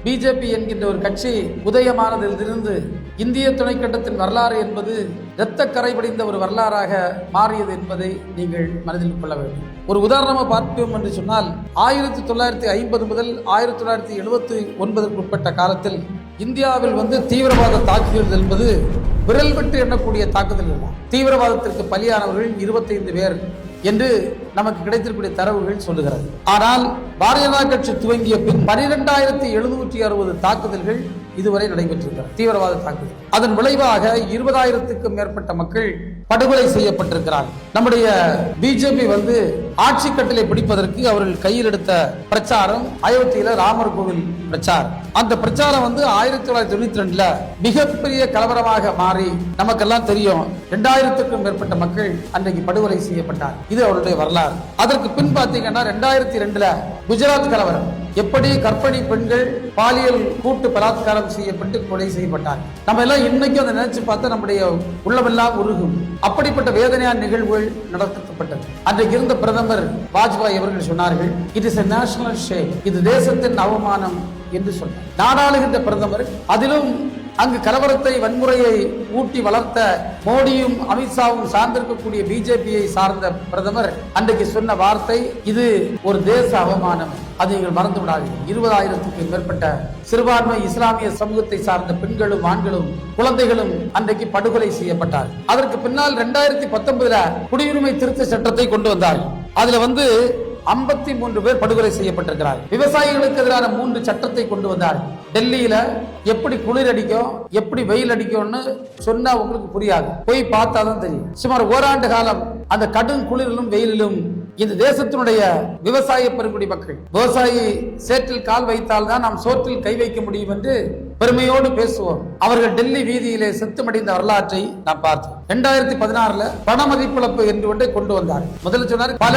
BJP என்கின்ற ஒரு கட்சி உதயமானதிலிருந்து இந்திய துணைக்கண்டத்தின் வரலாறு என்பது இரத்த கரைபடிந்த ஒரு வரலாறாக மாறியது என்பதை நீங்கள் மனதில் கொள்ள வேண்டும். ஒரு உதாரணமாக பார்ப்போம் என்று சொன்னால் 1950 முதல் 1979 உட்பட்ட காலத்தில் இந்தியாவில் தீவிரவாத தாக்குதல் என்பது விரல் விட்டு எண்ணக்கூடிய தாக்குதல். தீவிரவாதத்திற்கு பலியானவர்கள் 25 பேர் என்று நமக்கு கிடைத்திருக்கூடிய தரவுகள் சொல்லுகிறது. ஆனால் பாரதிய ஜனதா கட்சி துவங்கிய பின் 12,760 தாக்குதல்கள் இதுவரை நடைபெற்றிருக்கிறது. தீவிரவாத தாக்குதல். அதன் விளைவாக 20,000க்கும் மேற்பட்ட மக்கள் படுகொலை செய்யப்பட்டிருக்கிறார்கள். நம்முடைய பிஜேபி ஆட்சி கட்டளை பிடிப்பதற்கு அவர்கள் கையில் எடுத்த பிரச்சாரம் அயோத்தியில ராமர் கோவில் பிரச்சாரம். அந்த பிரச்சாரம் 1992 மிகப்பெரிய கலவரமாக மாறி நமக்கெல்லாம் தெரியும். 2000க்கும் மேற்பட்ட மக்கள் அன்றைக்கு படுகொலை செய்யப்பட்டார். இது அவருடைய வரலாறு. அதற்கு பின் பார்த்தீங்கன்னா 2002 குஜராத் கலவரம். எப்படி கர்ப்பிணி பெண்கள் பாலியல் கூட்டு பலாத்காரம் செய்யப்பட்டு கொலை செய்யப்பட்டார். நம்ம எல்லாம் இன்னைக்கும் அதை நினைச்சு பார்த்தா நம்முடைய உள்ளமெல்லாம் உருகும். அப்படிப்பட்ட வேதனையான நிகழ்வுகள் நடத்தப்பட்டது. அன்றைக்கு இருந்த பிரதமர் வாஜ்பாய் அவர்கள் சொன்னார்கள், it is a national shame, இது தேசத்தின் அவமானம் என்று சொன்னார். நாடாளுகின்ற பிரதமர், அதிலும் அங்கு கலவரத்தை வன்முறையை ஊட்டி வளர்த்த மோடியும் அமித்ஷாவும் சார்ந்திருக்கக்கூடிய பிஜேபியை சார்ந்த பிரதமர் அன்றைக்கு சொன்ன வார்த்தை, இது ஒரு தேச அவமானம், அதை நீங்கள் மறந்து விடாதீர்கள். 20,000க்கும் மேற்பட்ட சிறுபான்மை இஸ்லாமிய சமூகத்தை சார்ந்த பெண்களும் ஆண்களும் குழந்தைகளும் அன்றைக்கு படுகொலை செய்யப்பட்டார். அதற்கு பின்னால் 2019 குடியுரிமை திருத்த சட்டத்தை கொண்டு வந்தார்கள். அதுல 53 பேர் படுகொலை செய்யப்பட்டிருக்கிறார். விவசாயிகளுக்கு எதிரான 3 சட்டத்தை கொண்டு வந்தார். டெல்லியில எப்படி குளிர் அடிக்கும், எப்படி வெயில் அடிக்கும்னு சொன்னா உங்களுக்கு புரியாது, போய் பார்த்தாதான் தெரியும். சுமார் ஓராண்டு காலம் அந்த கடும் குளிரிலும் வெயிலிலும் இந்த தேசத்தினுடைய விவசாய பெருங்குடி மக்கள், விவசாயி சேற்றில் கால் வைத்தால் தான் நாம் சோற்றில் கை வைக்க முடியும் என்று பெருமையோடு பேசுவோம். அவர்கள் டெல்லி வீதியிலே செத்துமடைந்த வரலாற்றை நாம் பார்த்தோம். 2016 பண மதிப்பிழப்பு என்று ஒன்றை கொண்டு வந்தார். முதல்ல சொன்னார், பல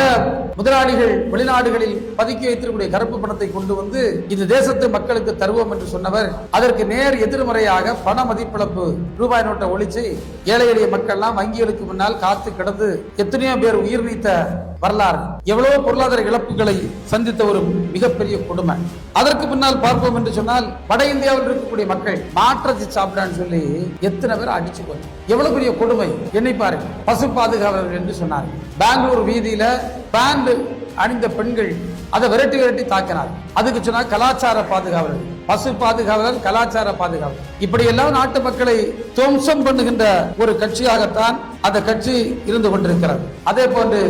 முதலாளிகள் வெளிநாடுகளில் பதுக்கி வைத்திருக்கக்கூடிய கருப்பு பணத்தை கொண்டு இந்த தேசத்து மக்களுக்கு தருவோம் என்று சொன்னவர், அதற்கு நேர் எதிர்மறையாக பண மதிப்பிழப்பு ரூபாய் நோட்டை ஒழிச்சு ஏழை எளிய மக்கள்லாம் வங்கிகளுக்கு முன்னால் காத்து கிடந்து எத்தனையோ பேர் உயிர் நீத்த வரலாறு. எவ்வளவு பொருளாதார இழப்புகளை சந்தித்த ஒரு மிகப்பெரிய கொடுமை. அதற்கு பின்னால் பார்ப்போம் என்று சொன்னால், வட இந்தியாவில் இருக்கக்கூடிய மக்கள் மாற்றத்தை சாப்பிடான்னு சொல்லி எத்தனை பேர் அடிச்சு போய் எவ்வளவு பெரிய கொடுமை என்னை பாருங்க. பசு பாதுகாவலர்கள் என்று சொன்னார். பெங்களூர் வீதியில பேண்ட் அணிந்த பெண்கள் அதை விரட்டி தாக்கினார். அதுக்கு சொன்னா கலாச்சார பாதுகாவலர், பசு பாதுகாவலர், கலாச்சார பாதுகாவலர், இப்படி எல்லாம் நாட்டு மக்களை துவம்சம் பண்ணுகின்ற ஒரு கட்சியாகத்தான் அந்த கட்சி இருந்து கொண்டிருக்கிறது. அதே போன்று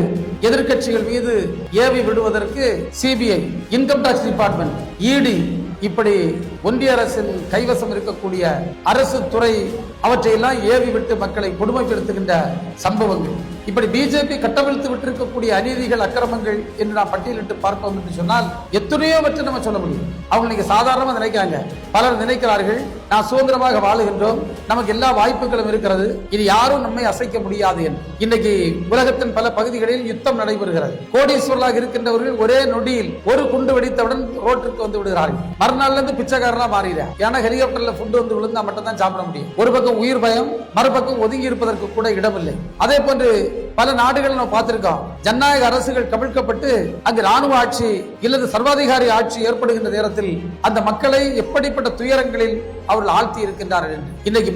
எதிர்கட்சிகள் மீது ஏவி விடுவதற்கு சிபிஐ, இன்கம் டாக்ஸ் டிபார்ட்மெண்ட், இடி, இப்படி ஒன்றிய அரசின் கைவசம் இருக்கக்கூடிய அரசு துறை அவற்றையெல்லாம் ஏவி விட்டு மக்களை கொடுமைப்படுத்துகின்ற சம்பவங்கள், இப்படி பிஜேபி கட்டவிழ்த்து விட்டிருக்கக்கூடிய அநீதிகள், அக்கிரமங்கள் என்று நாம் பட்டியலிட்டு பார்ப்போம் என்று சொன்னால் எத்தனையோ பற்றி நம்ம சொல்ல முடியும். அவங்க இன்னைக்கு சாதாரணமாக நினைக்கிறாங்க. பலர் நினைக்கிறார்கள், நான் சுதந்திரமாக வாழுகின்றோம், நமக்கு எல்லா வாய்ப்புகளும் இருக்கிறது, இது யாரும் நம்மை அசைக்க முடியாது என்று. இன்னைக்கு உலகத்தின் பல பகுதிகளில் யுத்தம் நடைபெறுகிறது. கோடீஸ்வரர்களாக இருக்கின்றவர்கள் ஒரே நொடியில் ஒரு குண்டு வெடித்தவுடன் ரோட்டிற்கு வந்து விடுகிறார்கள். மறுநாள்ல இருந்து பிச்சைக்காரனா மாறிடுறாங்க. ஏன்னா ஹெலிகாப்டர்ல ஃபுட் விழுந்தா மட்டும் தான் சாப்பிட முடியும். ஒரு பக்கம் உயிர் பயம், மறுபக்கம் ஒதுங்கி இருப்பதற்கு கூட இடமில்லை. அதே போன்று பல நாடுகள் நாம் பார்த்திருக்கோம். ஜனநாயக அரசுகள் கவிழ்க்கப்பட்டு அங்கு ராணுவ ஆட்சி இல்லது சர்வாதிகாரி ஆட்சி ஏற்படுகின்ற நேரத்தில் அந்த மக்களை எப்படிப்பட்ட துயரங்களில் அவர்கள் ஆழ்த்தி இருக்கின்றார்கள் என்று. இன்னைக்கு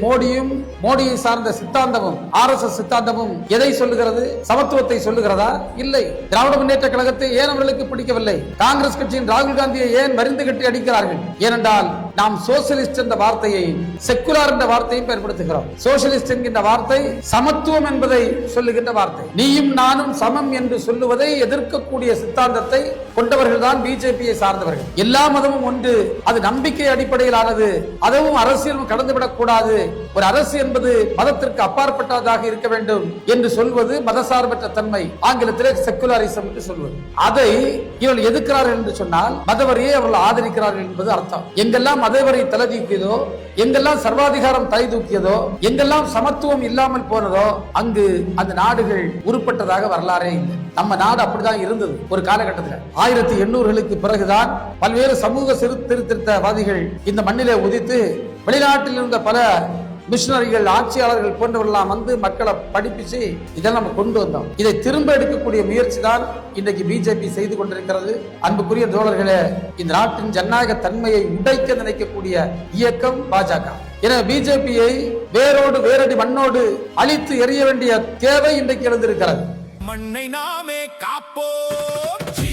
மோடியை சார்ந்த சித்தாந்தமும் RSS சித்தாந்தமும் எதை சொல்லுகிறது? சமத்துவத்தை சொல்லுகிறதா? இல்லை. திராவிட முன்னேற்ற கழகத்தை ஏன் அவர்களுக்கு பிடிக்கவில்லை? காங்கிரஸ் கட்சியின் ராகுல் காந்தியை ஏன் மருந்து கட்டி அடிக்கிறார்கள்? ஏனென்றால் நாம் சோசியலிஸ்ட் என்ற வார்த்தையை செக்குலார் என்ற வார்த்தையை பயன்படுத்துகிறோம். சோசியலிஸ்ட் என்கின்ற வார்த்தை சமத்துவம் என்பதை சொல்லுகின்ற வார்த்தை. நீயும் நானும் சமம் என்று சொல்லுவதை எதிர்க்கக்கூடிய சித்தாந்தத்தை கொண்டவர்கள் தான் பிஜேபியை சார்ந்தவர்கள். எல்லா மதமும் ஒன்று, அது நம்பிக்கை அடிப்படையிலானது, அதுவும் அரசியலும் கடந்துவிடக் கூடாது, ஒரு அரசு என்பது மதத்திற்கு அப்பாற்பட்டதாக இருக்க வேண்டும் என்று சொல்வது மதசார்பற்ற தன்மை, ஆங்கிலத்திலே செக்குலரிசம் என்று சொல்வது. அதை இவர்கள் எதிர்க்கிறார்கள் என்று சொன்னால் மதவரியை அவர்கள் ஆதரிக்கிறார்கள் என்பது அர்த்தம். எங்கெல்லாம் மதவரி தலை தூக்கியதோ, எங்கெல்லாம் சர்வாதிகாரம் தலை தூக்கியதோ, எங்கெல்லாம் சமத்துவம் இல்லாமல் போனதோ அங்கு அந்த நாடுகள் உருப்பட்டதாக வரலாறே இல்லை. நம்ம நாடு அப்படிதான் இருந்தது ஒரு காலகட்டத்தில். 1800களுக்கு பிறகுதான் பல்வேறு சமூக சீர்திருத்தவாதிகள் இந்த மண்ணிலே உதித்து வெளிநாட்டில் இருந்த பல மிஷனரிகள், ஆட்சியாளர்கள் போன்றவர்களாம் வந்து மக்களை படிப்பிச்சு இதெல்லாம் நம்ம கொண்டு வந்தோம். இதை திரும்ப எடுக்கக்கூடிய முயற்சி தான் இன்றைக்கு பிஜேபி செய்து கொண்டிருக்கிறது. அன்புக்குரிய தோழர்களே, இந்த நாட்டின் ஜனநாயக தன்மையை உடைக்க நினைக்கக்கூடிய இயக்கம் பாஜக. எனவே பிஜேபியை வேரடி மண்ணோடு அழித்து எறிய வேண்டிய தேவை இன்றைக்கு எழுந்திருக்கிறது. மண்ணை நாமே காப்போம்.